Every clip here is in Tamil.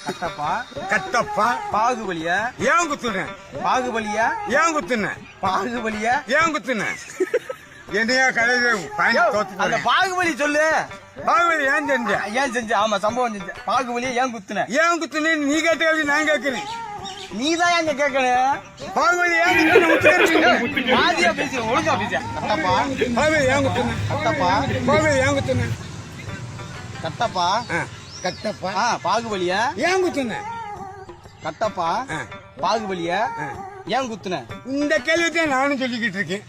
கட்டப்பா கட்டப்பா பாகுபலியா ஏன் குத்துன பாகுபலியா ஏன் குத்துன பாகுபலியா ஏன் குத்துன என்னையா கலையில அந்த பாகுபலி சொல்லு. பாகுபலி ஏன் செஞ்ச ஏன் செஞ்ச? ஆமா சம்பவம் செஞ்ச. பாகுபலியா ஏன் குத்துன? ஏன் குத்துன நீ கேட்ட கேள்வி நான் கேட்கிறேன். நீதான் எங்க கேட்கணும். பாகுபலி ஏன் குத்துன ஆதியா பேசி ஒழுங்கா பேச. கட்டப்பா பாகுபலி ஏன் குத்துன கட்டப்பா பாகுபலி ஏன் குத்துன கட்டப்பா கட்டப்பா பாகுபலியா ஏன் குத்துன கட்டப்பா பாகுபலியா ஏன் குத்துன? இந்த கேள்வி தான் நானும் சொல்லிக்கிட்டு இருக்கேன்.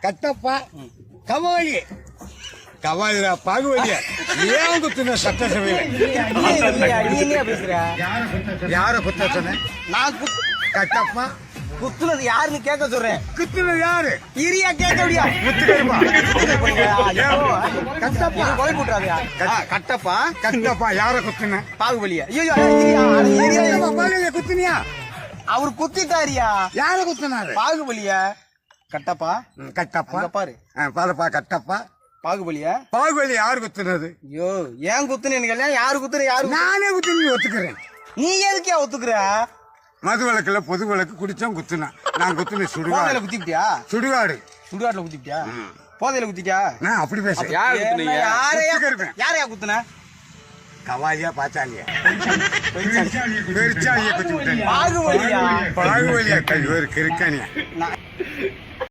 கட்டப்பா கவாலி கவாலியா பாகுபலியா ஏன் குத்துன சட்டசபையில நீ என்ன பேசுற? யார குத்த சொன்ன? நான் கட்டப்பா குத்துனது யாருன்னு கேட்க சொல்றேன். குத்துனது யாரு? இரியா கேட்க முடியா? முத்துக்கருப்பா கட்டப்பா கொலை போட்டுறாதியா? கட்டப்பா கட்டப்பா யார குத்துன? பாகுபலியா? பாகுபலியா குத்துனியா? அவர் குத்திட்டாரியா? யார குத்துனாரு? பாகுபலியா கட்டப்பா கட்டப்பா பாரு பாருப்பா கட்டப்பா பாகுபலியா பாகுபலி யாரு குத்துனது? ஐயோ ஏன் குத்துனீங்க? யாரு குத்துற? யாரு? நானே குத்துன்னு ஒத்துக்கிறேன். நீ எதுக்கே ஒத்துக்குற? மது விளக்குல பொது விளக்கு குடிச்சோம் குத்துனா நான் குத்துன போதையில சுடுகாடு குத்திட்டியா? சுடுகாடு சுடுகாட்டுல குத்திட்டியா? போதையில குத்திட்டியா? நான் அப்படி பேசுறேன். யாரையா குத்துன? கவாலியா பாச்சாலியா பெருச்சாலியா குத்தி விட்டேன். பாகுபலியா பாகுபலியா கை ஒரு கிருக்கானியா